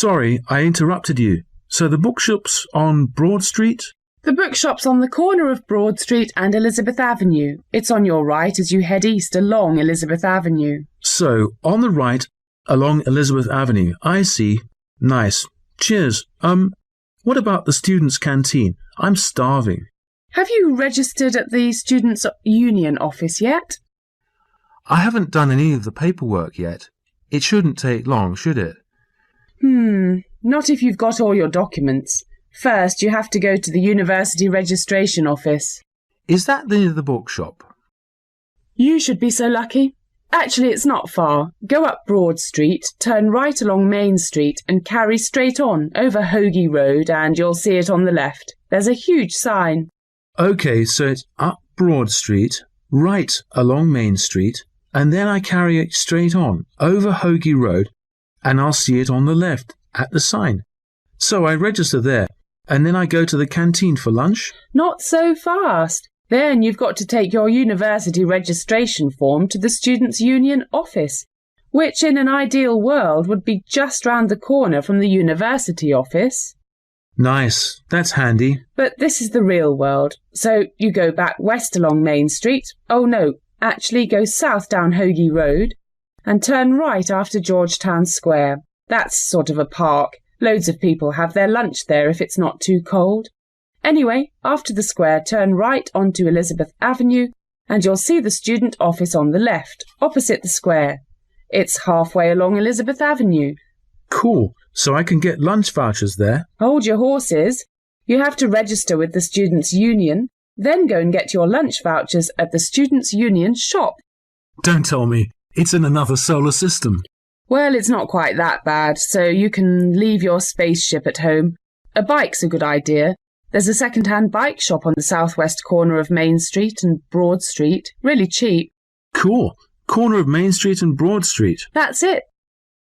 Sorry, I interrupted you. So the bookshop's on Broad Street? The bookshop's on the corner of Broad Street and Elizabeth Avenue. It's on your right as you head east along Elizabeth Avenue. So, on the right, along Elizabeth Avenue. I see. Nice. Cheers. What about the students' canteen? I'm starving. Have you registered at the Students' Union office yet? I haven't done any of the paperwork yet. It shouldn't take long, should it? Not if you've got all your documents. First, you have to go to the university registration office. Is that near the bookshop? You should be so lucky. Actually, it's not far. Go up Broad Street, turn right along Main Street and carry straight on over Hoagie Road and you'll see it on the left. There's a huge sign. OK, so it's up Broad Street, right along Main Street, and then I carry it straight on over Hoagie Road and I'll see it on the left at the sign. So I register there. And then I go to the canteen for lunch? Not so fast. Then you've got to take your university registration form to the Students' Union office, which in an ideal world would be just round the corner from the university office. Nice. That's handy. But this is the real world. So you go back west along Main Street. Oh no, actually go south down Hoagie Road and turn right after Georgetown Square. That's sort of a park. Loads of people have their lunch there if it's not too cold. Anyway, after the square, turn right onto Elizabeth Avenue and you'll see the student office on the left, opposite the square. It's halfway along Elizabeth Avenue. Cool. So I can get lunch vouchers there? Hold your horses. You have to register with the Students' Union, then go and get your lunch vouchers at the Students' Union shop. Don't tell me. It's in another solar system. Well, it's not quite that bad, so you can leave your spaceship at home. A bike's a good idea. There's a second-hand bike shop on the southwest corner of Main Street and Broad Street. Really cheap. Cool. Corner of Main Street and Broad Street. That's it.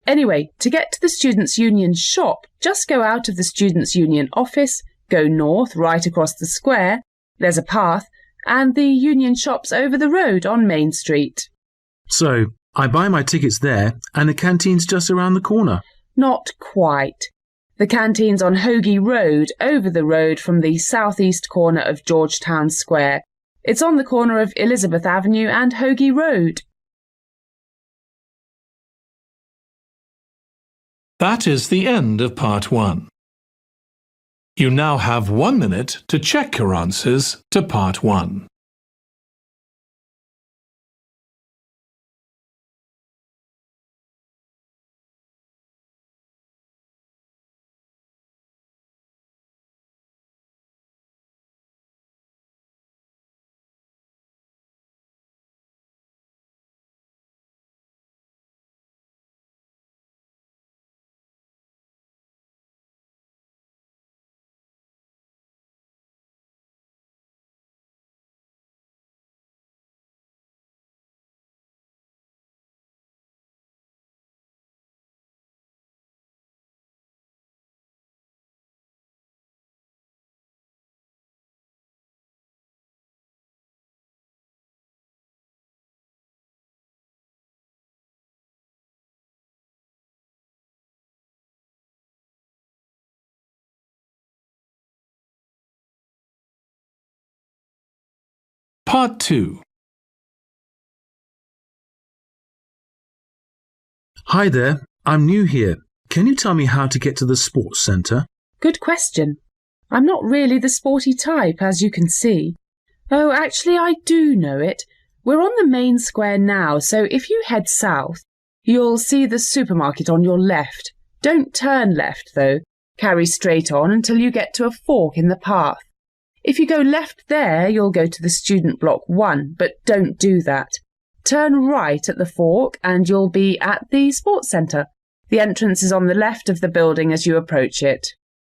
Anyway, to get to the Students' Union shop, just go out of the Students' Union office, go north right across the square. There's a path, and the Union shop's over the road on Main Street. So I buy my tickets there, and the canteen's just around the corner. Not quite. The canteen's on Hoagie Road, over the road from the southeast corner of Georgetown Square. It's on the corner of Elizabeth Avenue and Hoagie Road. That is the end of part 1. You now have 1 minute to check your answers to part 1. Part 2. Hi there. I'm new here. Can you tell me how to get to the sports centre? Good question. I'm not really the sporty type, as you can see. Oh, actually, I do know it. We're on the main square now, so if you head south, you'll see the supermarket on your left. Don't turn left, though. Carry straight on until you get to a fork in the path. If you go left there, you'll go to the student block 1, but don't do that. Turn right at the fork and you'll be at the sports centre. The entrance is on the left of the building as you approach it.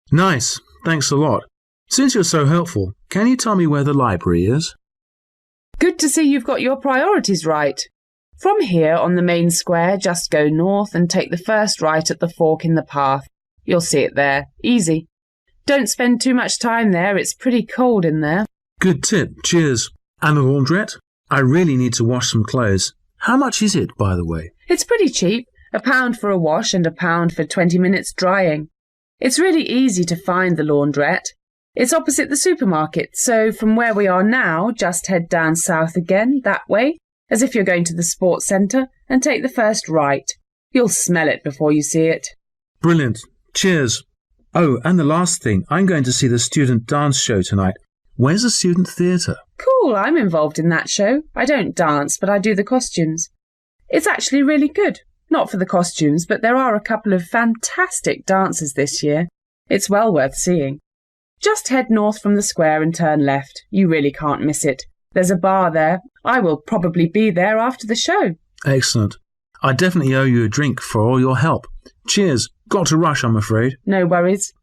Nice. Thanks a lot. Since you're so helpful, can you tell me where the library is? Good to see you've got your priorities right. From here on the main square, just go north and take the first right at the fork in the path. You'll see it there. Easy. Don't spend too much time there. It's pretty cold in there. Good tip. Cheers. And a laundrette? I really need to wash some clothes. How much is it, by the way? It's pretty cheap. £1 for a wash and £1 for 20 minutes drying. It's really easy to find the laundrette. It's opposite the supermarket, so from where we are now, just head down south again, that way, as if you're going to the sports centre, and take the first right. You'll smell it before you see it. Brilliant. Cheers. Oh, and the last thing, I'm going to see the student dance show tonight. Where's the student theatre? Cool, I'm involved in that show. I don't dance, but I do the costumes. It's actually really good. Not for the costumes, but there are a couple of fantastic dancers this year. It's well worth seeing. Just head north from the square and turn left. You really can't miss it. There's a bar there. I will probably be there after the show. Excellent. I definitely owe you a drink for all your help. Cheers. Got to rush, I'm afraid. No worries.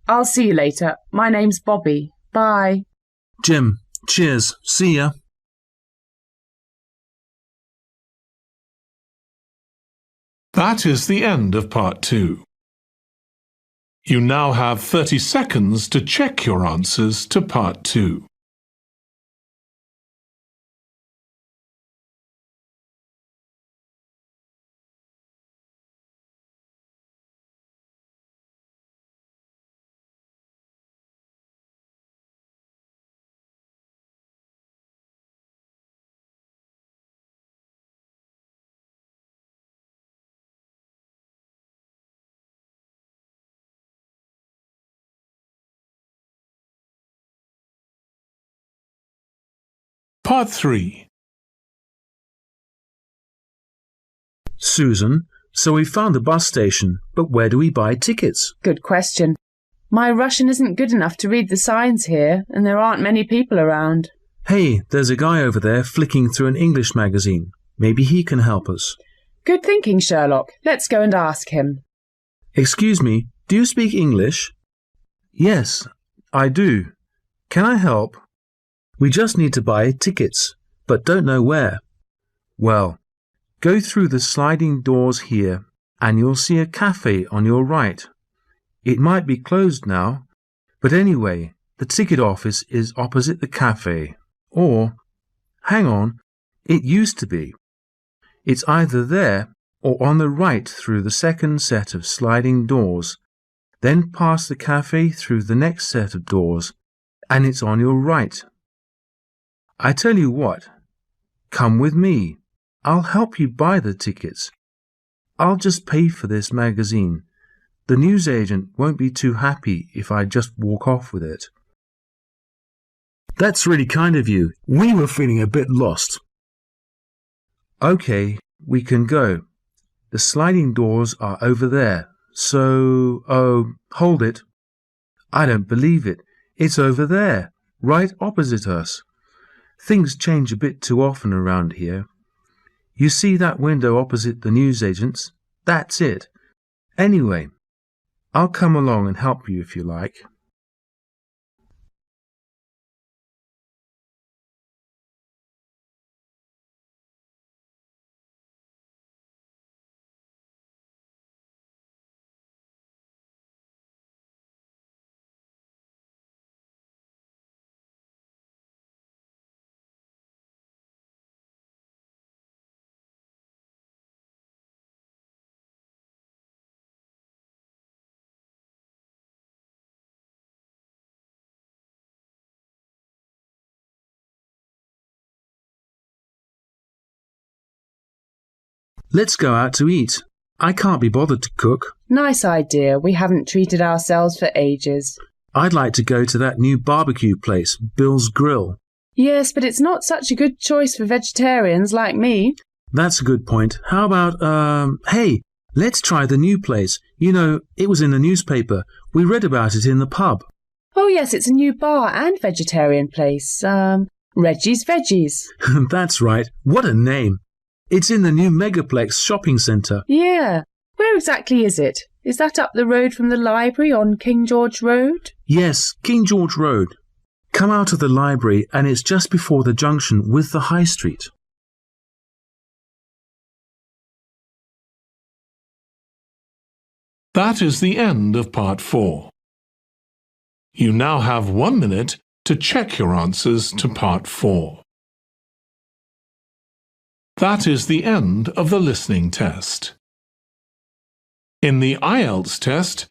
I'll see you later. My name's Bobby. Bye. Jim, cheers. See ya. That is the end of part 2. You now have 30 seconds to check your answers to part 2. Part 3. Susan, so we found the bus station, but where do we buy tickets? Good question. My Russian isn't good enough to read the signs here, and there aren't many people around. Hey, there's a guy over there flicking through an English magazine. Maybe he can help us. Good thinking, Sherlock. Let's go and ask him. Excuse me, do you speak English? Yes, I do. Can I help? We just need to buy tickets, but don't know where. Well, go through the sliding doors here, and you'll see a cafe on your right. It might be closed now, but anyway, the ticket office is opposite the cafe. Or, hang on, it used to be. It's either there or on the right through the second set of sliding doors, then past the cafe through the next set of doors, and it's on your right. I tell you what, come with me. I'll help you buy the tickets. I'll just pay for this magazine. The newsagent won't be too happy if I just walk off with it. That's really kind of you. We were feeling a bit lost. Okay, we can go. The sliding doors are over there. So, hold it. I don't believe it. It's over there, right opposite us. Things change a bit too often around here. You see that window opposite the newsagent's? That's it. Anyway, I'll come along and help you if you like. Let's go out to eat. I can't be bothered to cook. Nice idea. We haven't treated ourselves for ages. I'd like to go to that new barbecue place, Bill's Grill. Yes, but it's not such a good choice for vegetarians like me. That's a good point. How about, hey, let's try the new place. You know, it was in the newspaper. We read about it in the pub. Oh, yes, it's a new bar and vegetarian place. Reggie's Veggies. That's right. What a name. It's in the new Megaplex shopping centre. Yeah. Where exactly is it? Is that up the road from the library on King George Road? Yes, King George Road. Come out of the library and it's just before the junction with the High Street. That is the end of part 4. You now have 1 minute to check your answers to part 4. That is the end of the listening test. In the IELTS test,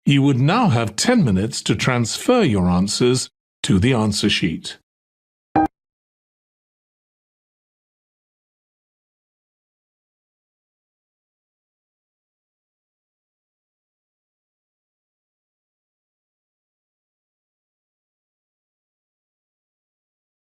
you would now have 10 minutes to transfer your answers to the answer sheet.